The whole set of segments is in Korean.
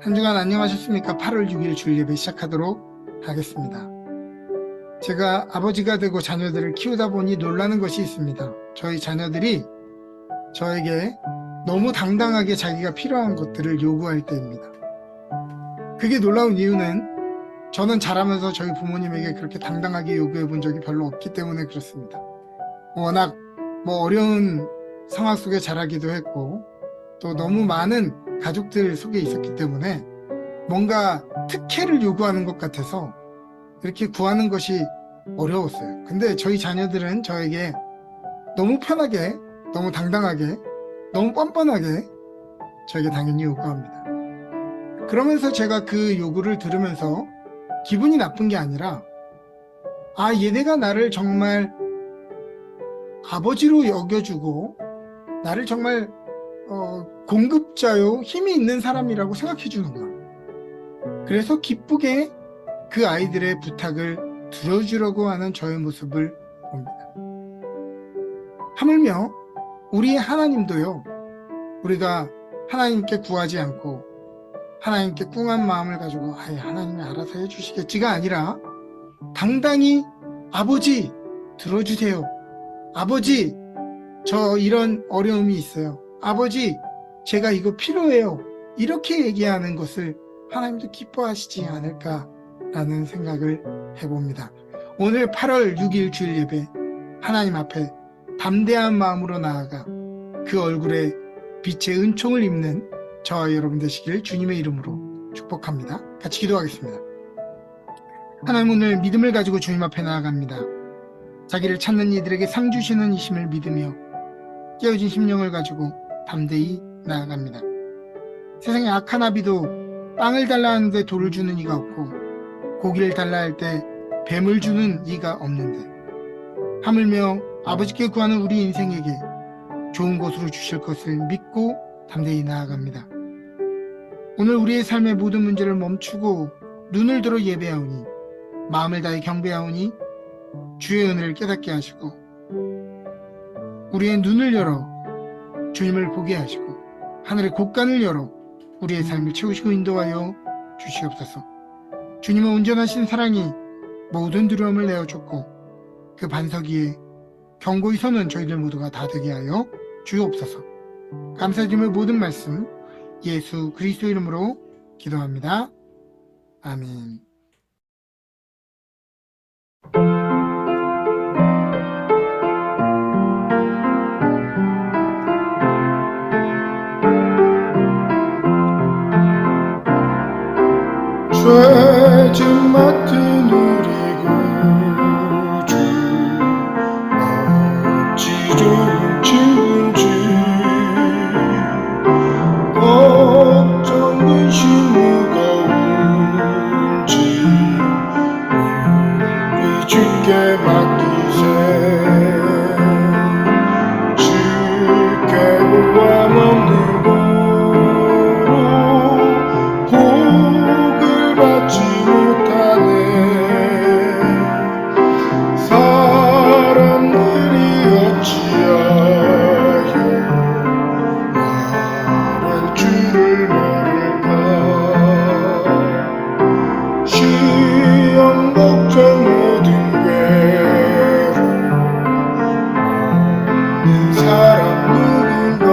한 주간 안녕하셨습니까? 8월 6일 주일 예배 시작하도록 하겠습니다. 제가 아버지가 되고 자녀들을 키우다 보니 놀라는 것이 있습니다. 저희 자녀들이 저에게 너무 당당하게 자기가 필요한 것들을 요구할 때입니다. 그게 놀라운 이유는 저는 자라면서 저희 부모님에게 그렇게 당당하게 요구해 본 적이 별로 없기 때문에 그렇습니다. 워낙 어려운 상황 속에 자라기도 했고 또 너무 많은 가족들 속에 있었기 때문에 뭔가 특혜를 요구하는 것 같아서 이렇게 구하는 것이 어려웠어요. 근데 저희 자녀들은 저에게 너무 편하게, 너무 당당하게, 너무 뻔뻔하게 저에게 당연히 요구합니다. 그러면서 제가 그 요구를 들으면서 기분이 나쁜 게 아니라 얘네가 나를 정말 아버지로 여겨주고 나를 정말 공급자요, 힘이 있는 사람이라고 생각해 주는구나. 그래서 기쁘게 그 아이들의 부탁을 들어주려고 하는 저의 모습을 봅니다. 하물며 우리 하나님도요, 우리가 하나님께 구하지 않고 하나님께 꿍한 마음을 가지고 하나님이 알아서 해주시겠지가 아니라 당당히 아버지 들어주세요. 아버지 저 이런 어려움이 있어요. 아버지 제가 이거 필요해요. 이렇게 얘기하는 것을 하나님도 기뻐하시지 않을까라는 생각을 해봅니다. 오늘 8월 6일 주일 예배 하나님 앞에 담대한 마음으로 나아가 그 얼굴에 빛의 은총을 입는 저와 여러분 되시길 주님의 이름으로 축복합니다. 같이 기도하겠습니다. 하나님, 오늘 믿음을 가지고 주님 앞에 나아갑니다. 자기를 찾는 이들에게 상 주시는 이심을 믿으며 깨어진 심령을 가지고 담대히 나아갑니다. 세상에 악한 아비도 빵을 달라 하는데 돌을 주는 이가 없고 고기를 달라 할 때 뱀을 주는 이가 없는데 하물며 아버지께 구하는 우리 인생에게 좋은 것으로 주실 것을 믿고 담대히 나아갑니다. 오늘 우리의 삶의 모든 문제를 멈추고 눈을 들어 예배하오니 마음을 다해 경배하오니 주의 은혜를 깨닫게 하시고 우리의 눈을 열어 주님을 보게 하시고 하늘의 곳간을 열어 우리의 삶을 채우시고 인도하여 주시옵소서. 주님의 온전하신 사랑이 모든 두려움을 내어줬고 그 반석 위에 견고히 서는 저희들 모두가 다 되게 하여 주옵소서. 감사드리며 모든 말씀 예수 그리스도 이름으로 기도합니다. 아멘. 죄짐 맡은 우리 구주 어찌 좋은 친구인지 걱정 근심 무거운지 우리 주께 맡기세. 주께 구함 없는 받지 못하네. 사람들이 어찌하여 나를 주를 모를까. 시험 걱정 모든 괴로움 없는 사람 누군가.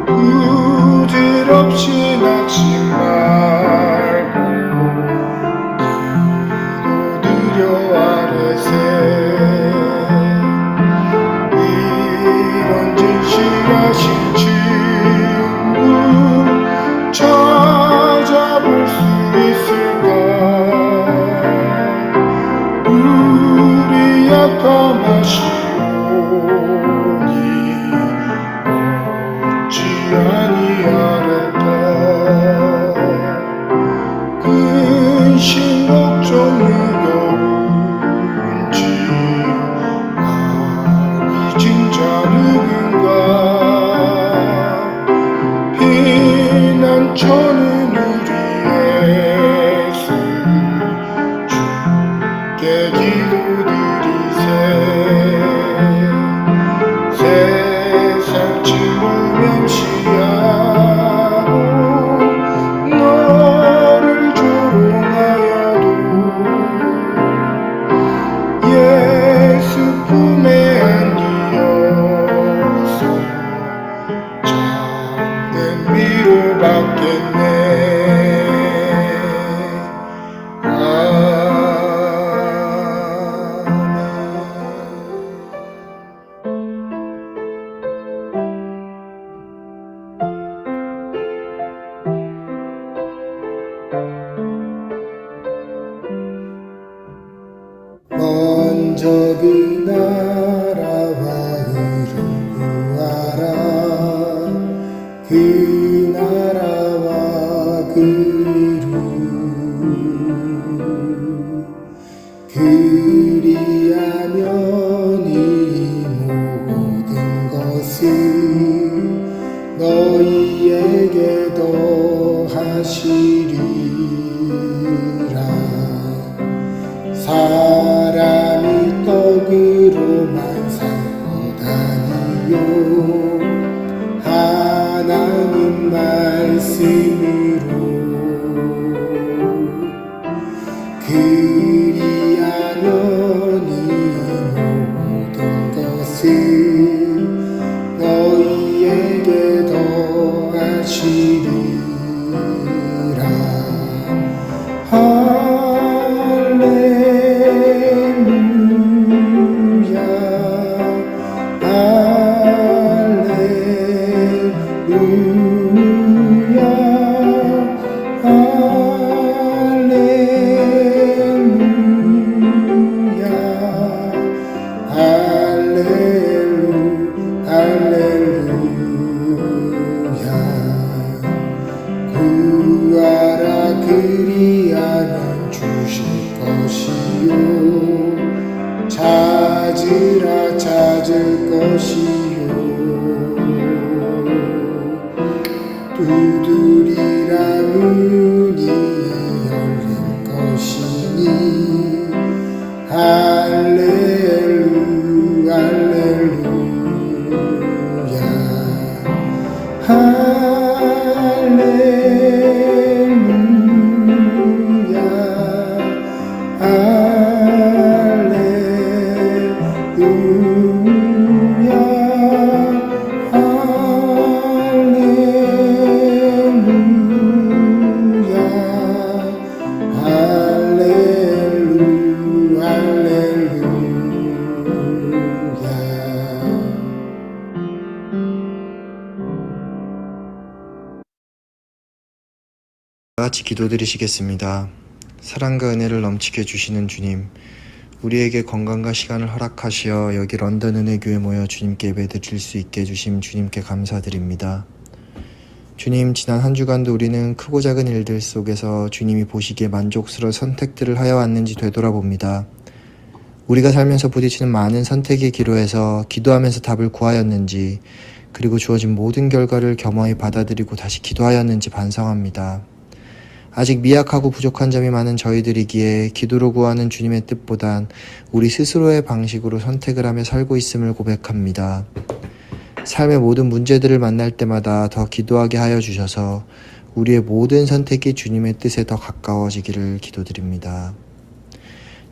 부질없이 낳지 말고 기도드려 아뢰세. 이런 진실하신 친구 찾아볼 수 있을까. 우리 약함 아시오니 어찌 아니하랬다. 근심 걱정 무거운지 아니 진짜 누군가. 피난처는 우리의 수 주께 기도드리세. 세상 친구 맹시야 은미로 받겠네. 먼저 그 나라와 의를 구하라. 그 나라와 그 의를 그리하면 이 모든 것을 너희에게 더하시리라. 사람이 떡으로만 살고 다니요 하나님 말씀으로 그리하면 이 모든 것을 너희에게 더하시리라. 할렐루야 할렐루야 할렐루야 할렐루야. 구하라 그리하면 주실 것이요 찾으라 찾을 것이요 두드리라 문이 열릴 것이니 할렐루 할렐루야 할렐루야 할렐루야 할렐루야 다 같이 기도드리시겠습니다. 사랑과 은혜를 넘치게 주시는 주님, 우리에게 건강과 시간을 허락하시어 여기 런던 은혜교회 모여 주님께 예배드릴 수 있게 해주심 주님께 감사드립니다. 주님, 지난 한 주간도 우리는 크고 작은 일들 속에서 주님이 보시기에 만족스러운 선택들을 하여 왔는지 되돌아봅니다. 우리가 살면서 부딪히는 많은 선택의 기로에서 기도하면서 답을 구하였는지, 그리고 주어진 모든 결과를 겸허히 받아들이고 다시 기도하였는지 반성합니다. 아직 미약하고 부족한 점이 많은 저희들이기에 기도로 구하는 주님의 뜻보단 우리 스스로의 방식으로 선택을 하며 살고 있음을 고백합니다. 삶의 모든 문제들을 만날 때마다 더 기도하게 하여 주셔서 우리의 모든 선택이 주님의 뜻에 더 가까워지기를 기도드립니다.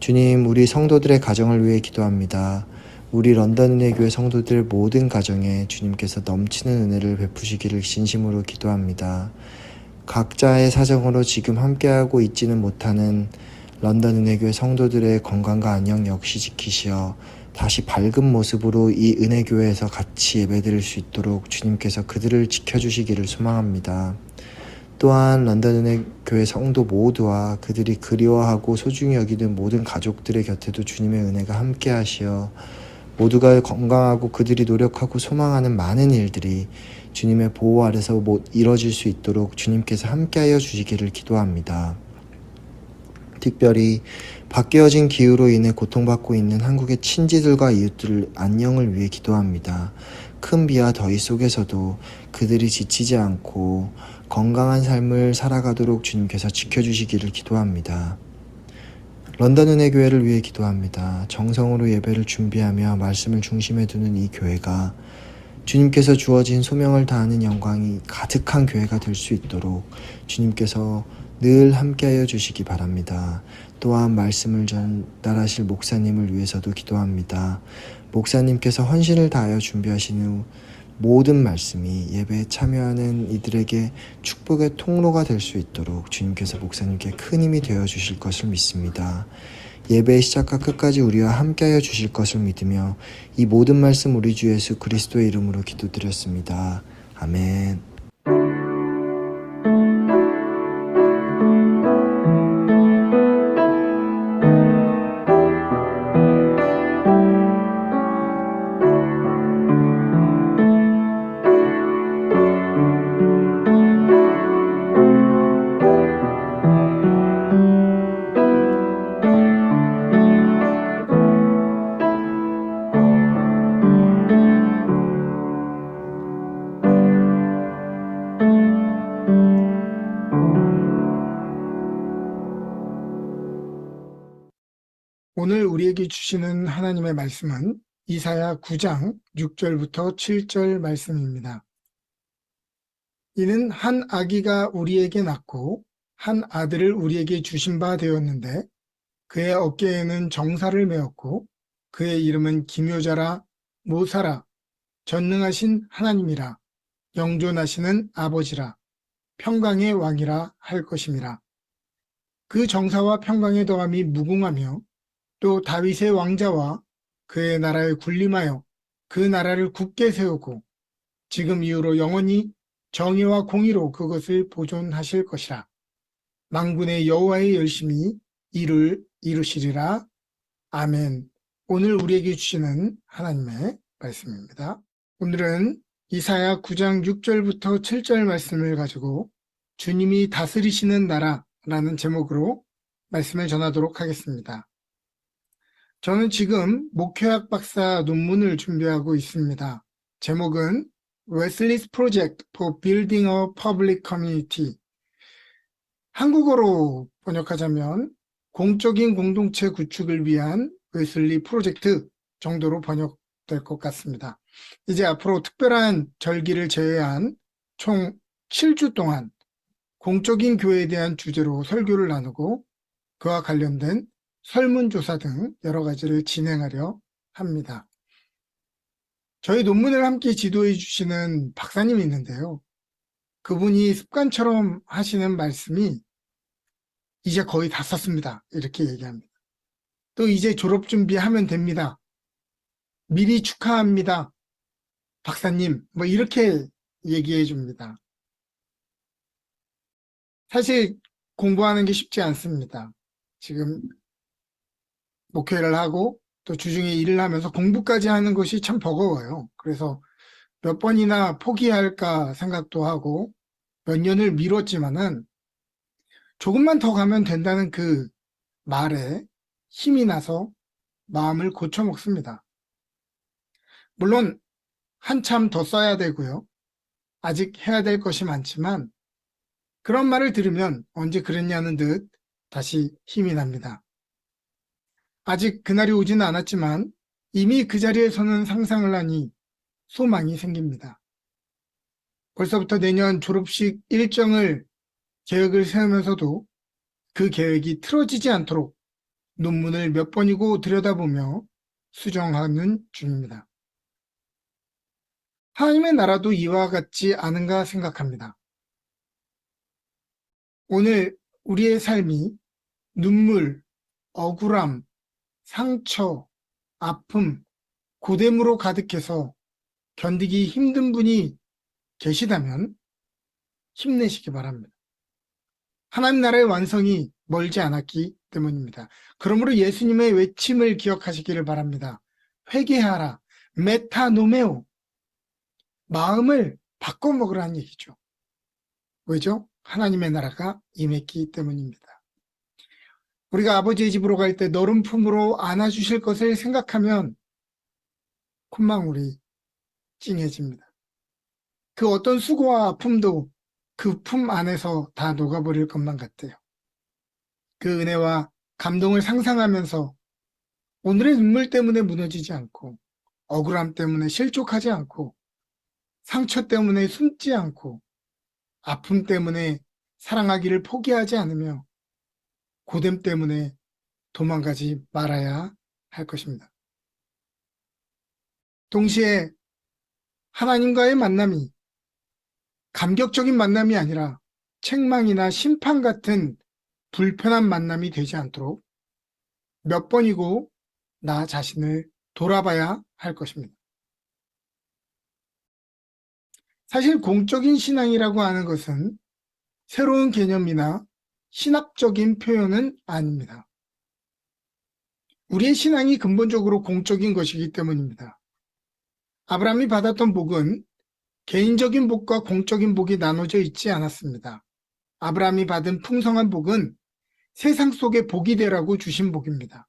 주님, 우리 성도들의 가정을 위해 기도합니다. 우리 런던 은혜교회 성도들 모든 가정에 주님께서 넘치는 은혜를 베푸시기를 진심으로 기도합니다. 각자의 사정으로 지금 함께하고 있지는 못하는 런던 은혜교회 성도들의 건강과 안녕 역시 지키시어 다시 밝은 모습으로 이 은혜교회에서 같이 예배드릴 수 있도록 주님께서 그들을 지켜주시기를 소망합니다. 또한 런던 은혜교회 성도 모두와 그들이 그리워하고 소중히 여기는 모든 가족들의 곁에도 주님의 은혜가 함께하시어 모두가 건강하고 그들이 노력하고 소망하는 많은 일들이 주님의 보호 아래서 못 이뤄질 수 있도록 주님께서 함께하여 주시기를 기도합니다. 특별히 바뀌어진 기후로 인해 고통받고 있는 한국의 친지들과 이웃들 안녕을 위해 기도합니다. 큰 비와 더위 속에서도 그들이 지치지 않고 건강한 삶을 살아가도록 주님께서 지켜주시기를 기도합니다. 런던 은혜교회를 위해 기도합니다. 정성으로 예배를 준비하며 말씀을 중심에 두는 이 교회가 주님께서 주어진 소명을 다하는 영광이 가득한 교회가 될 수 있도록 주님께서 늘 함께하여 주시기 바랍니다. 또한 말씀을 전달하실 목사님을 위해서도 기도합니다. 목사님께서 헌신을 다하여 준비하신 후 모든 말씀이 예배에 참여하는 이들에게 축복의 통로가 될 수 있도록 주님께서 목사님께 큰 힘이 되어 주실 것을 믿습니다. 예배의 시작과 끝까지 우리와 함께하여 주실 것을 믿으며 이 모든 말씀 우리 주 예수 그리스도의 이름으로 기도드렸습니다. 아멘. 오늘 우리에게 주시는 하나님의 말씀은 이사야 9장 6절부터 7절 말씀입니다. 이는 한 아기가 우리에게 낳고 한 아들을 우리에게 주신 바 되었는데 그의 어깨에는 정사를 메었고 그의 이름은 기묘자라 모사라 전능하신 하나님이라 영존하시는 아버지라 평강의 왕이라 할 것임이라. 그 정사와 평강의 더함이 무궁하며 또 다윗의 왕자와 그의 나라에 군림하여 그 나라를 굳게 세우고 지금 이후로 영원히 정의와 공의로 그것을 보존하실 것이라. 만군의 여호와의 열심히 이를 이루시리라. 아멘. 오늘 우리에게 주시는 하나님의 말씀입니다. 오늘은 이사야 9장 6절부터 7절 말씀을 가지고 주님이 다스리시는 나라라는 제목으로 말씀을 전하도록 하겠습니다. 저는 지금 목회학 박사 논문을 준비하고 있습니다. 제목은 Wesley's Project for Building a Public Community. 한국어로 번역하자면 공적인 공동체 구축을 위한 웨슬리 프로젝트 정도로 번역될 것 같습니다. 이제 앞으로 특별한 절기를 제외한 총 7주 동안 공적인 교회에 대한 주제로 설교를 나누고 그와 관련된 설문조사 등 여러 가지를 진행하려 합니다. 저희 논문을 함께 지도해 주시는 박사님이 있는데요. 그분이 습관처럼 하시는 말씀이 이제 거의 다 썼습니다. 이렇게 얘기합니다. 또 이제 졸업 준비하면 됩니다. 미리 축하합니다. 박사님, 뭐 이렇게 얘기해 줍니다. 사실 공부하는 게 쉽지 않습니다. 지금 목회를 하고 또 주중에 일을 하면서 공부까지 하는 것이 참 버거워요. 그래서 몇 번이나 포기할까 생각도 하고 몇 년을 미뤘지만은 조금만 더 가면 된다는 그 말에 힘이 나서 마음을 고쳐 먹습니다. 물론 한참 더 써야 되고요. 아직 해야 될 것이 많지만 그런 말을 들으면 언제 그랬냐는 듯 다시 힘이 납니다. 아직 그날이 오지는 않았지만 이미 그 자리에 서는 상상을 하니 소망이 생깁니다. 벌써부터 내년 졸업식 일정을 계획을 세우면서도 그 계획이 틀어지지 않도록 논문을 몇 번이고 들여다보며 수정하는 중입니다. 하나님의 나라도 이와 같지 않은가 생각합니다. 오늘 우리의 삶이 눈물, 억울함, 상처, 아픔, 고됨으로 가득해서 견디기 힘든 분이 계시다면 힘내시기 바랍니다. 하나님 나라의 완성이 멀지 않았기 때문입니다. 그러므로 예수님의 외침을 기억하시기를 바랍니다. 회개하라, 메타노메오, 마음을 바꿔먹으라는 얘기죠. 왜죠? 하나님의 나라가 임했기 때문입니다. 우리가 아버지의 집으로 갈 때 너른 품으로 안아주실 것을 생각하면 콧망울이 찡해집니다. 그 어떤 수고와 아픔도 그 품 안에서 다 녹아버릴 것만 같아요. 그 은혜와 감동을 상상하면서 오늘의 눈물 때문에 무너지지 않고 억울함 때문에 실족하지 않고 상처 때문에 숨지 않고 아픔 때문에 사랑하기를 포기하지 않으며 고됨 때문에 도망가지 말아야 할 것입니다. 동시에 하나님과의 만남이 감격적인 만남이 아니라 책망이나 심판 같은 불편한 만남이 되지 않도록 몇 번이고 나 자신을 돌아봐야 할 것입니다. 사실 공적인 신앙이라고 하는 것은 새로운 개념이나 신학적인 표현은 아닙니다. 우리의 신앙이 근본적으로 공적인 것이기 때문입니다. 아브라함이 받았던 복은 개인적인 복과 공적인 복이 나눠져 있지 않았습니다. 아브라함이 받은 풍성한 복은 세상 속의 복이 되라고 주신 복입니다.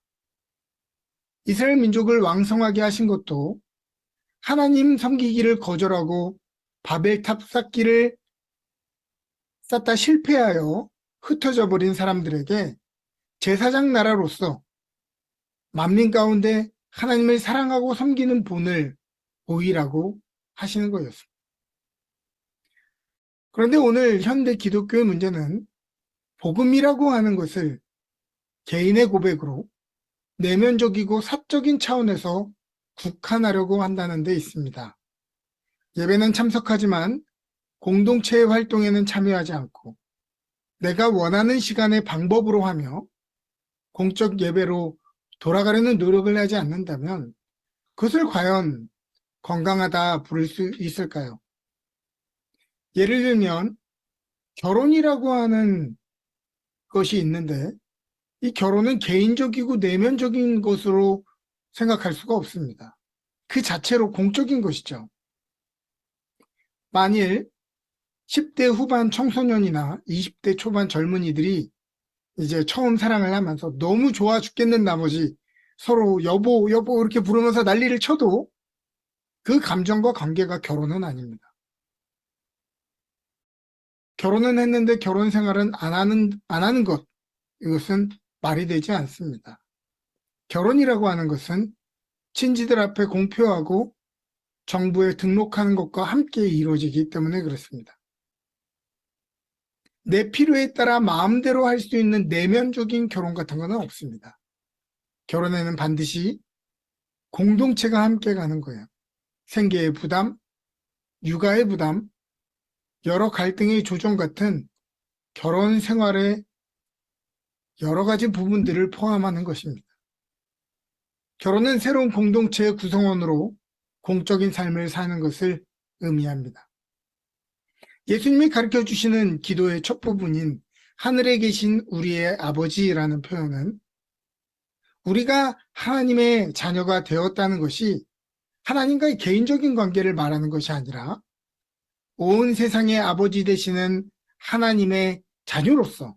이스라엘 민족을 왕성하게 하신 것도 하나님 섬기기를 거절하고 바벨탑 쌓기를 쌓다 실패하여 흩어져 버린 사람들에게 제사장 나라로서 만민 가운데 하나님을 사랑하고 섬기는 본을 보이라고 하시는 거였습니다. 그런데 오늘 현대 기독교의 문제는 복음이라고 하는 것을 개인의 고백으로 내면적이고 사적인 차원에서 국한하려고 한다는 데 있습니다. 예배는 참석하지만 공동체의 활동에는 참여하지 않고 내가 원하는 시간에 방법으로 하며 공적 예배로 돌아가려는 노력을 하지 않는다면 그것을 과연 건강하다 부를 수 있을까요? 예를 들면 결혼이라고 하는 것이 있는데 이 결혼은 개인적이고 내면적인 것으로 생각할 수가 없습니다. 그 자체로 공적인 것이죠. 만일 10대 후반 청소년이나 20대 초반 젊은이들이 이제 처음 사랑을 하면서 너무 좋아 죽겠는 나머지 서로 여보, 여보 이렇게 부르면서 난리를 쳐도 그 감정과 관계가 결혼은 아닙니다. 결혼은 했는데 결혼 생활은 안 하는 것, 이것은 말이 되지 않습니다. 결혼이라고 하는 것은 친지들 앞에 공표하고 정부에 등록하는 것과 함께 이루어지기 때문에 그렇습니다. 내 필요에 따라 마음대로 할 수 있는 내면적인 결혼 같은 것은 없습니다. 결혼에는 반드시 공동체가 함께 가는 거예요. 생계의 부담, 육아의 부담, 여러 갈등의 조정 같은 결혼 생활의 여러 가지 부분들을 포함하는 것입니다. 결혼은 새로운 공동체의 구성원으로 공적인 삶을 사는 것을 의미합니다. 예수님이 가르쳐 주시는 기도의 첫 부분인 하늘에 계신 우리의 아버지라는 표현은 우리가 하나님의 자녀가 되었다는 것이 하나님과의 개인적인 관계를 말하는 것이 아니라 온 세상의 아버지 되시는 하나님의 자녀로서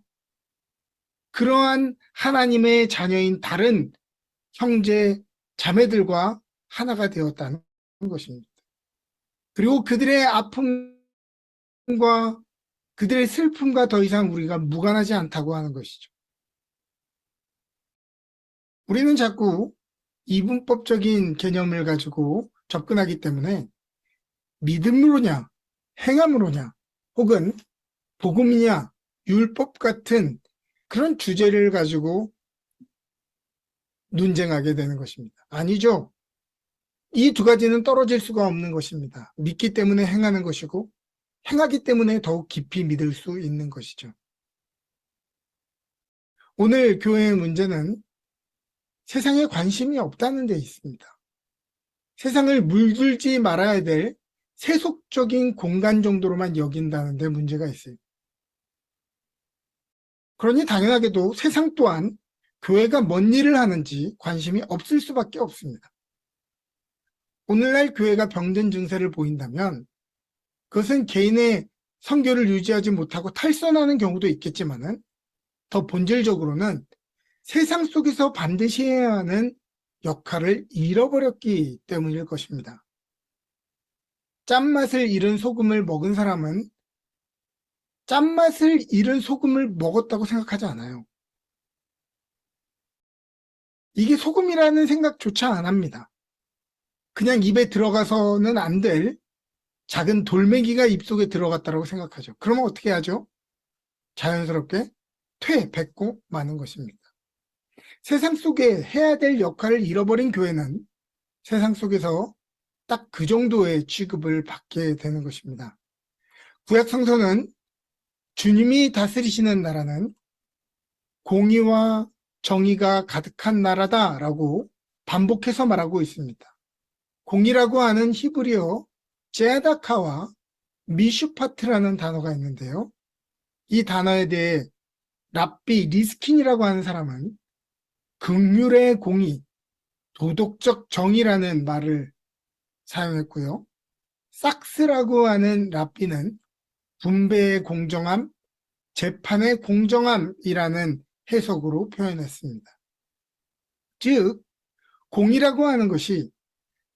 그러한 하나님의 자녀인 다른 형제, 자매들과 하나가 되었다는 것입니다. 그리고 그들의 아픔과 그들의 슬픔과 더 이상 우리가 무관하지 않다고 하는 것이죠. 우리는 자꾸 이분법적인 개념을 가지고 접근하기 때문에 믿음으로냐, 행함으로냐, 혹은 복음이냐, 율법 같은 그런 주제를 가지고 논쟁하게 되는 것입니다. 아니죠. 이 두 가지는 떨어질 수가 없는 것입니다. 믿기 때문에 행하는 것이고 행하기 때문에 더욱 깊이 믿을 수 있는 것이죠. 오늘 교회의 문제는 세상에 관심이 없다는 데 있습니다. 세상을 물들지 말아야 될 세속적인 공간 정도로만 여긴다는 데 문제가 있어요. 그러니 당연하게도 세상 또한 교회가 뭔 일을 하는지 관심이 없을 수밖에 없습니다. 오늘날 교회가 병든 증세를 보인다면 그것은 개인의 선교를 유지하지 못하고 탈선하는 경우도 있겠지만은 더 본질적으로는 세상 속에서 반드시 해야 하는 역할을 잃어버렸기 때문일 것입니다. 짠맛을 잃은 소금을 먹은 사람은 짠맛을 잃은 소금을 먹었다고 생각하지 않아요. 이게 소금이라는 생각조차 안 합니다. 그냥 입에 들어가서는 안 될 작은 돌멩이가 입속에 들어갔다고 생각하죠. 그러면 어떻게 하죠? 자연스럽게 뱉고 마는 것입니다. 세상 속에 해야 될 역할을 잃어버린 교회는 세상 속에서 딱 그 정도의 취급을 받게 되는 것입니다. 구약 성서는 주님이 다스리시는 나라는 공의와 정의가 가득한 나라다라고 반복해서 말하고 있습니다. 공의라고 하는 히브리어 제다카와 미슈파트라는 단어가 있는데요. 이 단어에 대해 랍비 리스킨이라고 하는 사람은 긍휼의 공의, 도덕적 정의라는 말을 사용했고요. 삭스라고 하는 랍비는 분배의 공정함, 재판의 공정함이라는 해석으로 표현했습니다. 즉, 공의라고 하는 것이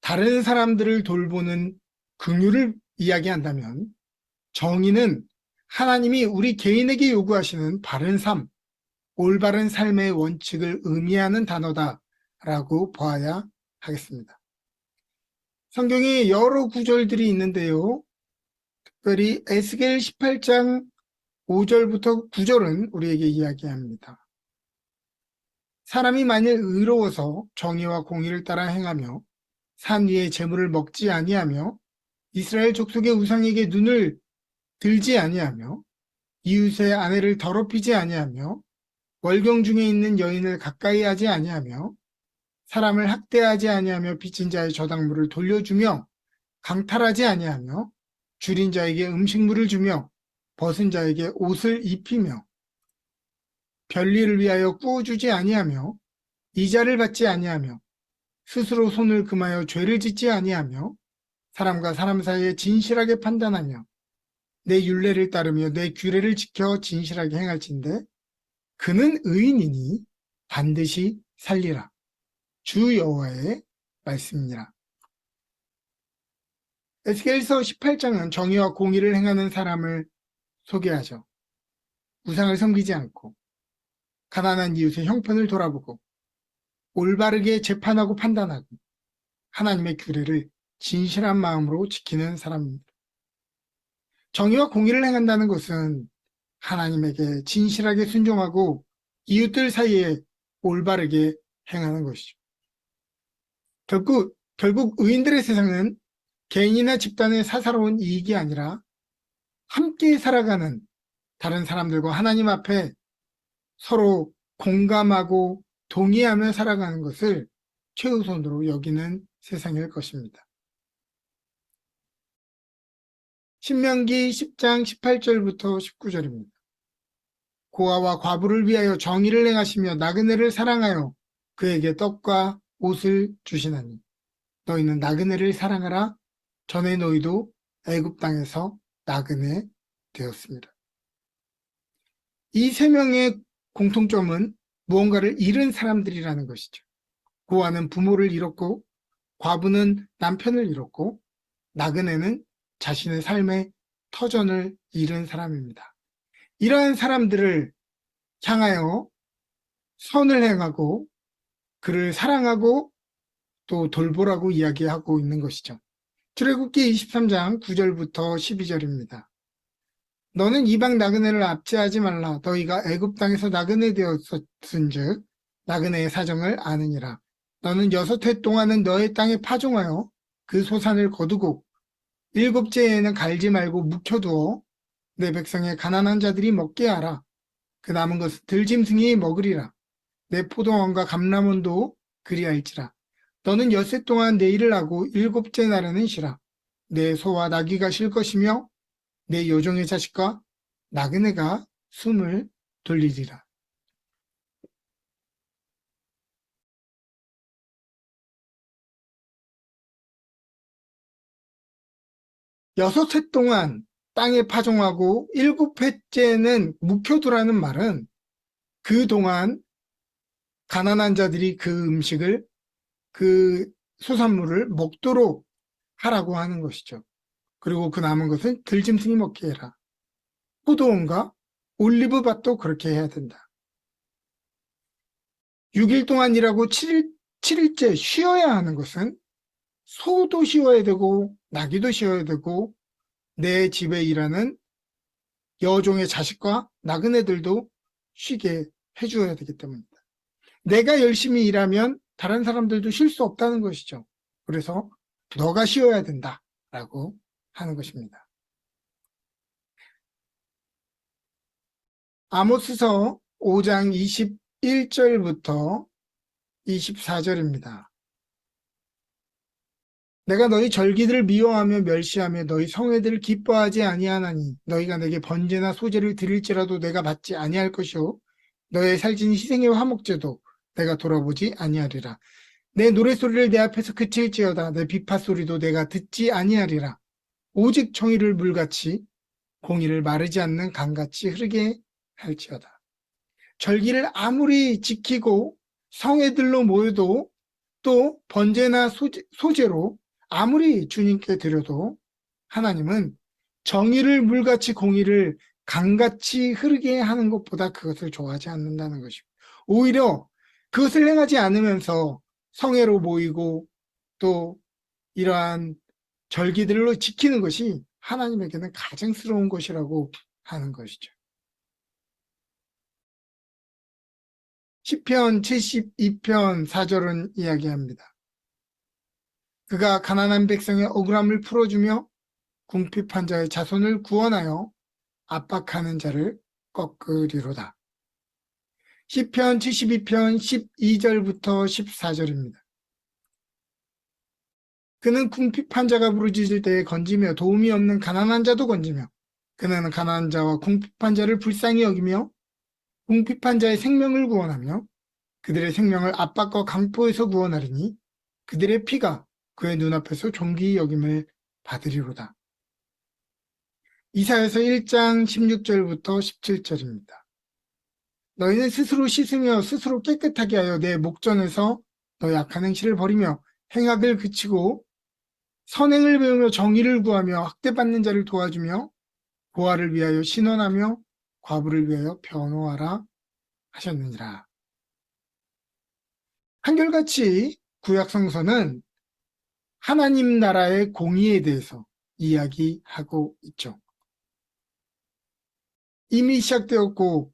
다른 사람들을 돌보는 긍휼을 이야기한다면, 정의는 하나님이 우리 개인에게 요구하시는 바른 삶, 올바른 삶의 원칙을 의미하는 단어다라고 보아야 하겠습니다. 성경에 여러 구절들이 있는데요. 특별히 에스겔 18장 5절부터 9절은 우리에게 이야기합니다. 사람이 만일 의로워서 정의와 공의를 따라 행하며 산 위의 재물을 먹지 아니하며 이스라엘 족속의 우상에게 눈을 들지 아니하며 이웃의 아내를 더럽히지 아니하며 월경 중에 있는 여인을 가까이 하지 아니하며 사람을 학대하지 아니하며 빚진 자의 저당물을 돌려주며 강탈하지 아니하며 줄인 자에게 음식물을 주며 벗은 자에게 옷을 입히며 별일을 위하여 꾸어주지 아니하며 이자를 받지 아니하며 스스로 손을 금하여 죄를 짓지 아니하며 사람과 사람 사이에 진실하게 판단하며 내 율례를 따르며 내 규례를 지켜 진실하게 행할진대 그는 의인이니 반드시 살리라. 주 여호와의 말씀이니라. 에스겔서 18장은 정의와 공의를 행하는 사람을 소개하죠. 우상을 섬기지 않고 가난한 이웃의 형편을 돌아보고 올바르게 재판하고 판단하고 하나님의 규례를 진실한 마음으로 지키는 사람입니다. 정의와 공의를 행한다는 것은 하나님에게 진실하게 순종하고 이웃들 사이에 올바르게 행하는 것이죠. 결국 의인들의 세상은 개인이나 집단의 사사로운 이익이 아니라 함께 살아가는 다른 사람들과 하나님 앞에 서로 공감하고 동의하며 살아가는 것을 최우선으로 여기는 세상일 것입니다. 신명기 10장 18절부터 19절입니다. 고아와 과부를 위하여 정의를 행하시며 나그네를 사랑하여 그에게 떡과 옷을 주시나니 너희는 나그네를 사랑하라. 전에 너희도 애굽 땅에서 나그네 되었습니다. 이 세 명의 공통점은 무언가를 잃은 사람들이라는 것이죠. 고아는 부모를 잃었고 과부는 남편을 잃었고 나그네는 자신의 삶의 터전을 잃은 사람입니다. 이러한 사람들을 향하여 선을 행하고 그를 사랑하고 또 돌보라고 이야기하고 있는 것이죠. 출애굽기 23장 9절부터 12절입니다. 너는 이방 나그네를 압제하지 말라. 너희가 애굽 땅에서 나그네 되었은즉 나그네의 사정을 아느니라. 너는 6해 동안은 너의 땅에 파종하여 그 소산을 거두고 7째에는 갈지 말고 묵혀두어 내 백성의 가난한 자들이 먹게 하라. 그 남은 것은 들짐승이 먹으리라. 내 포도원과 감람원도 그리할지라. 너는 6해 동안 내 일을 하고 7째 날에는 쉬라. 내 소와 나귀가 쉴 것이며 내 요종의 자식과 나그네가 숨을 돌리리라. 여섯 해 동안 땅에 파종하고 7회째는 묵혀두라는 말은 그동안 가난한 자들이 그 음식을, 그 소산물을 먹도록 하라고 하는 것이죠. 그리고 그 남은 것은 들짐승이 먹게 해라. 포도원과 올리브밭도 그렇게 해야 된다. 6일 동안 일하고 7일째 쉬어야 하는 것은 소도 쉬어야 되고 나귀도 쉬어야 되고 내 집에 일하는 여종의 자식과 나그네들도 쉬게 해줘야 되기 때문입니다. 내가 열심히 일하면 다른 사람들도 쉴 수 없다는 것이죠. 그래서 너가 쉬어야 된다 라고 하는 것입니다. 아모스서 5장 21절부터 24절입니다. 내가 너희 절기들을 미워하며 멸시하며 너희 성회들을 기뻐하지 아니하나니 너희가 내게 번제나 소제를 드릴지라도 내가 받지 아니할 것이요 너의 살찐 희생의 화목제도 내가 돌아보지 아니하리라. 내 노랫소리를 내 앞에서 그칠지어다 내 비파소리도 내가 듣지 아니하리라. 오직 정의를 물같이 공의를 마르지 않는 강같이 흐르게 할지어다. 절기를 아무리 지키고 성회들로 모여도 또 번제나 소제로 아무리 주님께 드려도 하나님은 정의를 물같이 공의를 강같이 흐르게 하는 것보다 그것을 좋아하지 않는다는 것입니다. 오히려 그것을 행하지 않으면서 성회로 모이고 또 이러한 절기들로 지키는 것이 하나님에게는 가증스러운 것이라고 하는 것이죠. 시편 72편 4절은 이야기합니다. 그가 가난한 백성의 억울함을 풀어주며 궁핍한 자의 자손을 구원하여 압박하는 자를 꺾으리로다. 시편 72편 12절부터 14절입니다. 그는 궁핍한 자가 부르짖을 때에 건지며 도움이 없는 가난한 자도 건지며 그는 가난한 자와 궁핍한 자를 불쌍히 여기며 궁핍한 자의 생명을 구원하며 그들의 생명을 압박과 강포에서 구원하리니 그들의 피가 그의 눈앞에서 존귀히 여김을 받으리로다. 이사야서 1장 16절부터 17절입니다. 너희는 스스로 씻으며 스스로 깨끗하게 하여 내 목전에서 너의 악한 행실을 버리며 행악을 그치고 선행을 배우며 정의를 구하며 학대받는 자를 도와주며 고아를 위하여 신원하며 과부를 위하여 변호하라 하셨느니라. 한결같이 구약성서는 하나님 나라의 공의에 대해서 이야기하고 있죠. 이미 시작되었고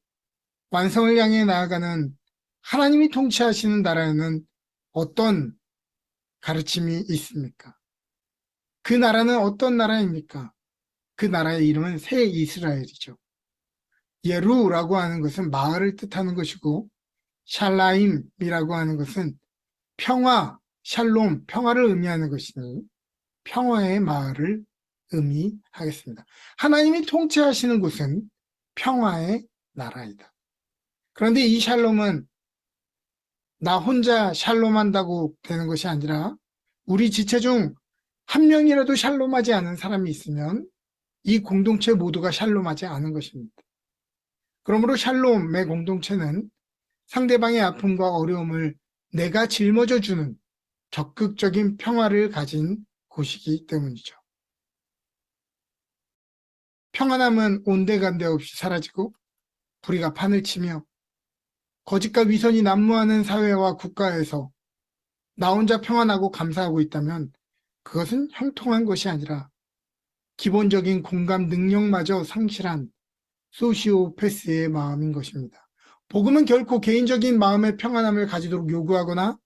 완성을 향해 나아가는 하나님이 통치하시는 나라에는 어떤 가르침이 있습니까? 그 나라는 어떤 나라입니까? 그 나라의 이름은 새 이스라엘이죠. 예루라고 하는 것은 마을을 뜻하는 것이고 샬라임이라고 하는 것은 평화, 샬롬, 평화를 의미하는 것이니 평화의 마을을 의미하겠습니다. 하나님이 통치하시는 곳은 평화의 나라이다. 그런데 이 샬롬은 나 혼자 샬롬한다고 되는 것이 아니라 우리 지체 중 한 명이라도 샬롬하지 않은 사람이 있으면 이 공동체 모두가 샬롬하지 않은 것입니다. 그러므로 샬롬의 공동체는 상대방의 아픔과 어려움을 내가 짊어져 주는 적극적인 평화를 가진 곳이기 때문이죠. 평안함은 온데간데 없이 사라지고 불의가 판을 치며 거짓과 위선이 난무하는 사회와 국가에서 나 혼자 평안하고 감사하고 있다면 그것은 형통한 것이 아니라 기본적인 공감 능력마저 상실한 소시오패스의 마음인 것입니다. 복음은 결코 개인적인 마음의 평안함을 가지도록 요구하거나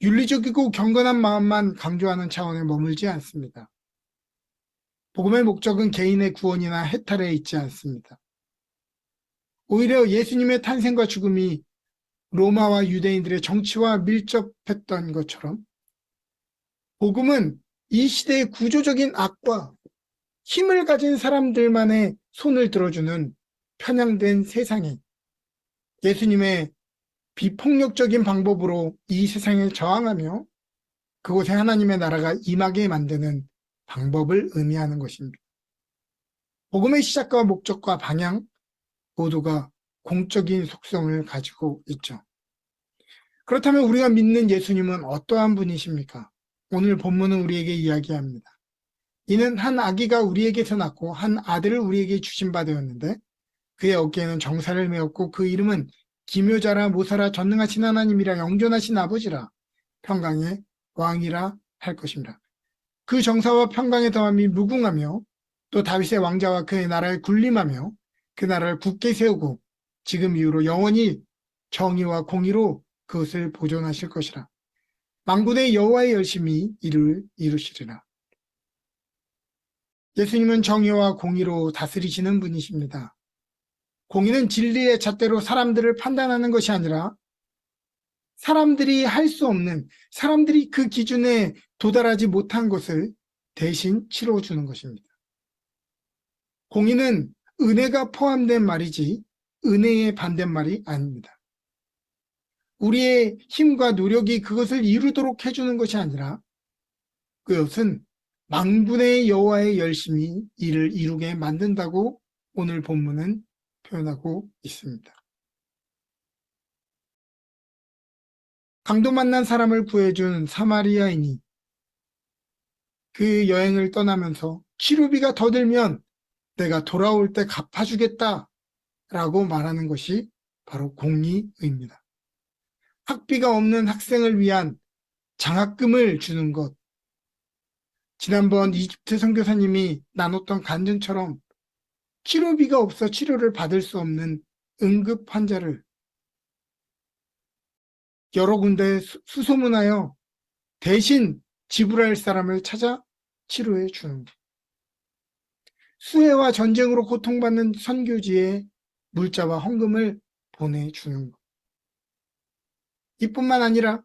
윤리적이고 경건한 마음만 강조하는 차원에 머물지 않습니다. 복음의 목적은 개인의 구원이나 해탈에 있지 않습니다. 오히려 예수님의 탄생과 죽음이 로마와 유대인들의 정치와 밀접했던 것처럼 복음은 이 시대의 구조적인 악과 힘을 가진 사람들만의 손을 들어주는 편향된 세상에 예수님의 비폭력적인 방법으로 이 세상에 저항하며 그곳에 하나님의 나라가 임하게 만드는 방법을 의미하는 것입니다. 복음의 시작과 목적과 방향 모두가 공적인 속성을 가지고 있죠. 그렇다면 우리가 믿는 예수님은 어떠한 분이십니까? 오늘 본문은 우리에게 이야기합니다. 이는 한 아기가 우리에게서 낳고 한 아들을 우리에게 주신 바 되었는데 그의 어깨에는 정사를 메었고 그 이름은 기묘자라 모사라 전능하신 하나님이라 영존하신 아버지라 평강의 왕이라 할 것입니다. 그 정사와 평강의 더함이 무궁하며 또 다윗의 왕자와 그의 나라에 군림하며 그 나라를 굳게 세우고 지금 이후로 영원히 정의와 공의로 그것을 보존하실 것이라. 만군의 여호와의 열심히 이를 이루시리라. 예수님은 정의와 공의로 다스리시는 분이십니다. 공의는 진리의 잣대로 사람들을 판단하는 것이 아니라 사람들이 할 수 없는, 사람들이 그 기준에 도달하지 못한 것을 대신 치러주는 것입니다. 공의는 은혜가 포함된 말이지 은혜의 반대말이 아닙니다. 우리의 힘과 노력이 그것을 이루도록 해주는 것이 아니라 그것은 만군의 여호와의 열심히 이를 이루게 만든다고 오늘 본문은 표현하고 있습니다. 강도 만난 사람을 구해준 사마리아인이 그 여행을 떠나면서 치료비가 더 들면 내가 돌아올 때 갚아주겠다 라고 말하는 것이 바로 공의입니다. 학비가 없는 학생을 위한 장학금을 주는 것, 지난번 이집트 선교사님이 나눴던 간증처럼 치료비가 없어 치료를 받을 수 없는 응급 환자를 여러 군데 수소문하여 대신 지불할 사람을 찾아 치료해 주는 것. 수해와 전쟁으로 고통받는 선교지에 물자와 헌금을 보내주는 것. 이뿐만 아니라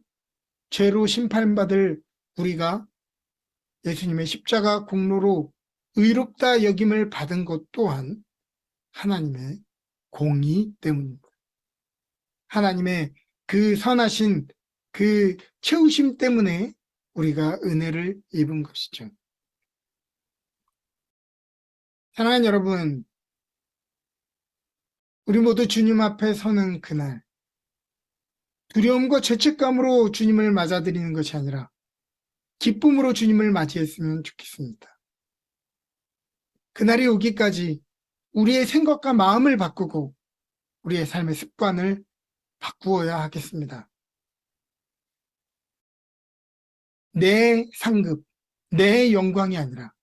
죄로 심판받을 우리가 예수님의 십자가 공로로 의롭다 여김을 받은 것 또한 하나님의 공의 때문입니다. 하나님의 그 선하신 그 채우심 때문에 우리가 은혜를 입은 것이죠. 사랑하는 여러분, 우리 모두 주님 앞에 서는 그날, 두려움과 죄책감으로 주님을 맞아들이는 것이 아니라 기쁨으로 주님을 맞이했으면 좋겠습니다. 그날이 오기까지 우리의 생각과 마음을 바꾸고 우리의 삶의 습관을 바꾸어야 하겠습니다. 내 상급, 내 영광이 아니라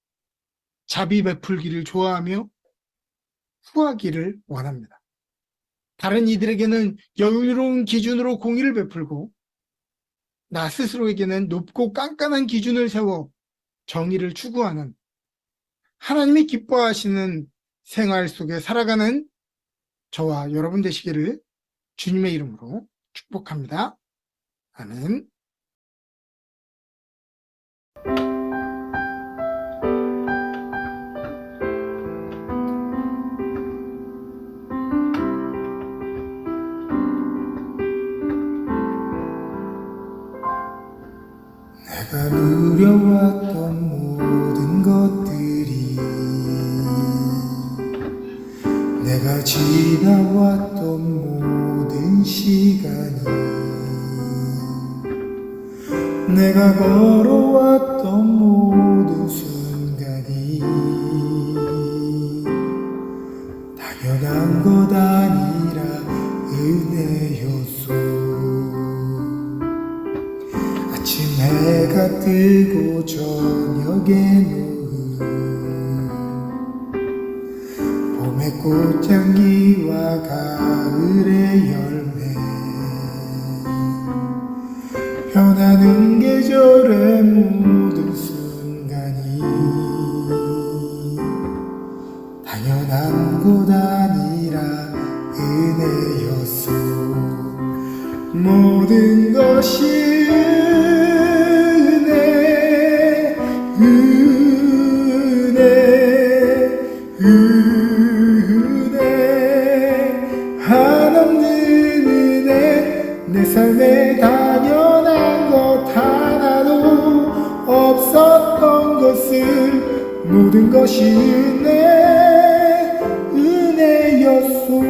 자비 베풀기를 좋아하며 후하기를 원합니다. 다른 이들에게는 여유로운 기준으로 공의를 베풀고 나 스스로에게는 높고 깐깐한 기준을 세워 정의를 추구하는 하나님이 기뻐하시는 생활 속에 살아가는 저와 여러분 되시기를 주님의 이름으로 축복합니다. 아멘. 내가 누려왔던 모든 것들이 내가 지나왔던 모든 시간이 내가 걸어왔던 모든 순간이 당연한 것 아니라 은혜였소. 아침 해가 뜨고 저녁에 노을 봄의 꽃향기와 가을의 열매 변하는 계절의 모든 순간이 당연한 것 아니라 은혜였소. 모든 것이 내 삶에 당연한 것 하나도 없었던 것을 모든 것이 은혜였소.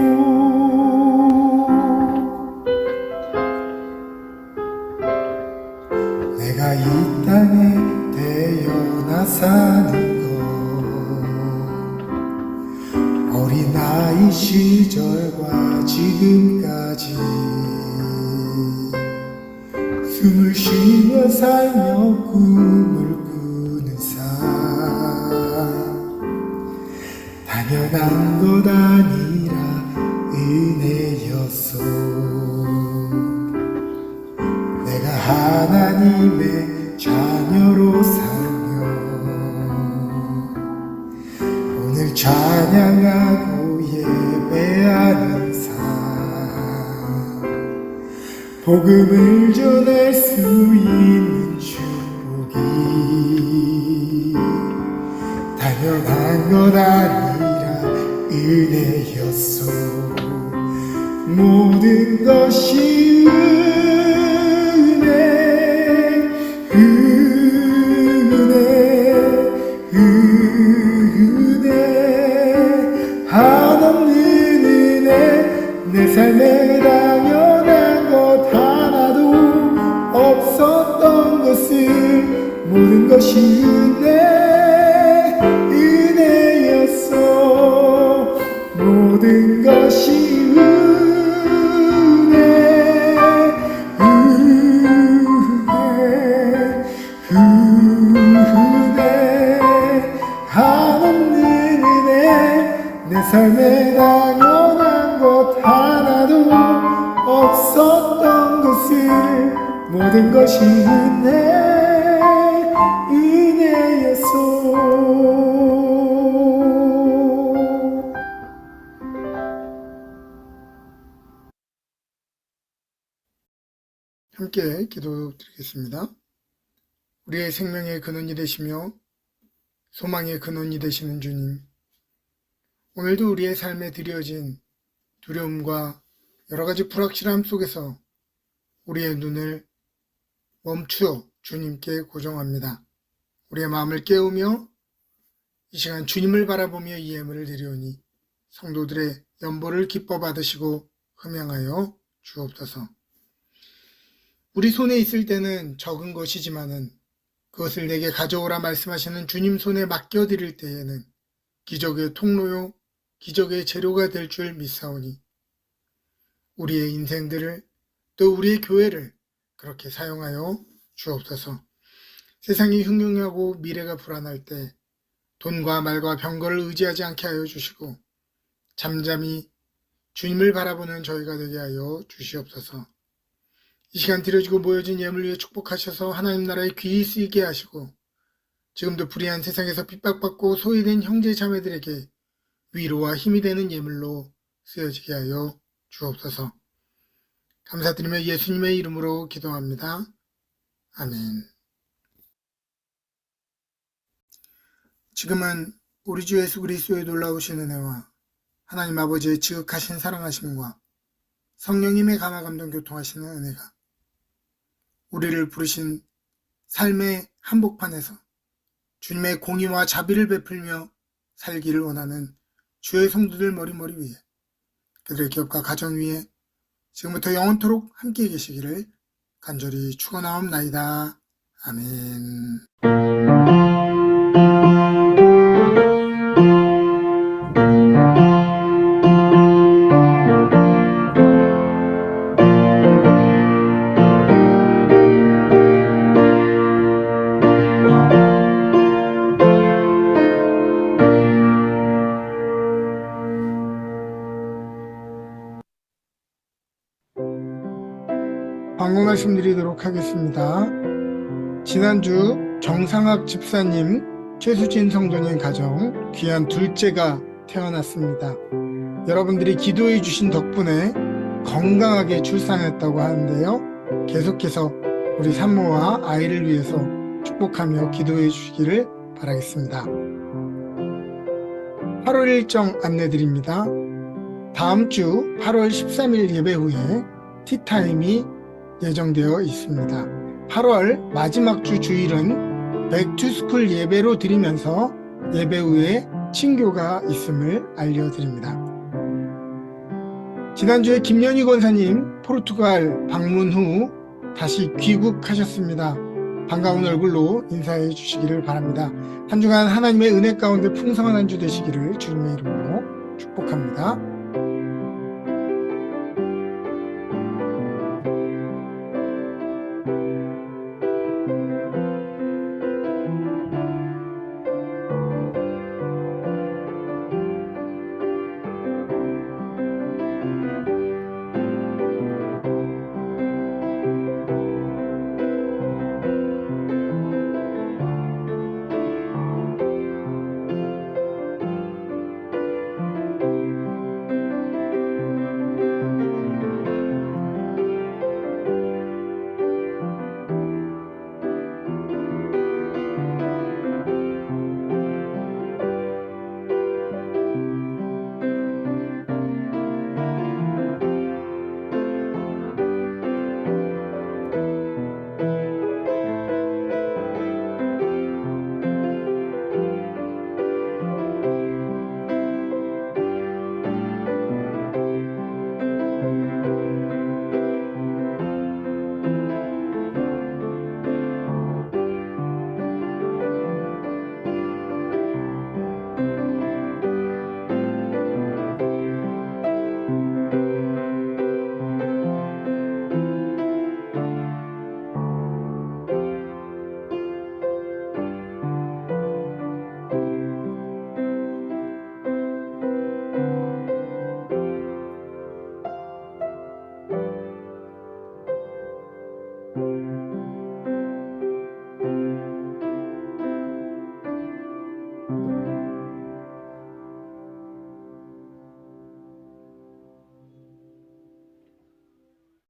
내가 이 땅에 태어나 사는 건 어린아이 시절과 지금까지 숨을 쉬며 살며 꿈을 꾸는 삶 당연한 것 아니라 은혜였소. 내가 하나님 하나님의 자녀로 살며 오늘 찬양하고 예배하는 삶 복음을 전할 수 있는 축복이 당연한 것 아니라 은혜였소 모든 것이 은혜 한없는 은혜 내 삶에 당연한 것 하나도 없었던 것을 모든 것이 은혜였어 모든 것이 한없는 은혜 내 삶에 당연한 것 하나도 없었던 것을 모든 것이 은혜였어 함께 기도드리겠습니다. 우리의 생명의 근원이 되시며 소망의 근원이 되시는 주님, 오늘도 우리의 삶에 드려진 두려움과 여러 가지 불확실함 속에서 우리의 눈을 멈추어 주님께 고정합니다. 우리의 마음을 깨우며 이 시간 주님을 바라보며 이 예물을 드리오니 성도들의 연보를 기뻐 받으시고 흠양하여 주옵소서. 우리 손에 있을 때는 적은 것이지만은 그것을 내게 가져오라 말씀하시는 주님 손에 맡겨드릴 때에는 기적의 통로요, 기적의 재료가 될 줄 믿사오니 우리의 인생들을 또 우리의 교회를 그렇게 사용하여 주옵소서. 세상이 흉흉하고 미래가 불안할 때 돈과 말과 병거를 의지하지 않게 하여 주시고 잠잠히 주님을 바라보는 저희가 되게 하여 주시옵소서. 이 시간 드려지고 모여진 예물 위에 축복하셔서 하나님 나라에 귀히 쓰이게 하시고 지금도 불의한 세상에서 핍박받고 소외된 형제 자매들에게 위로와 힘이 되는 예물로 쓰여지게 하여 주옵소서. 감사드리며 예수님의 이름으로 기도합니다. 아멘. 지금은 우리 주 예수 그리스도의 놀라우신 은혜와 하나님 아버지의 지극하신 사랑하심과 성령님의 감화 감동 교통하시는 은혜가 우리를 부르신 삶의 한복판에서 주님의 공의와 자비를 베풀며 살기를 원하는 주의 성도들 머리머리 위에 그들의 기업과 가정 위에 지금부터 영원토록 함께 계시기를 간절히 축원하옵나이다. 아멘. 광고 말씀드리도록 하겠습니다. 지난주 정상학 집사님, 최수진 성도님 가정 귀한 둘째가 태어났습니다. 여러분들이 기도해 주신 덕분에 건강하게 출산했다고 하는데요. 계속해서 우리 산모와 아이를 위해서 축복하며 기도해 주시기를 바라겠습니다. 8월 일정 안내드립니다. 다음 주 8월 13일 예배 후에 티타임이 예정되어 있습니다. 8월 마지막 주 주일은 백투스쿨 예배로 드리면서 예배 후에 친교가 있음을 알려드립니다. 지난주에 김연희 권사님 포르투갈 방문 후 다시 귀국하셨습니다. 반가운 얼굴로 인사해 주시기를 바랍니다. 한 주간 하나님의 은혜 가운데 풍성한 한 주 되시기를 주님의 이름으로 축복합니다.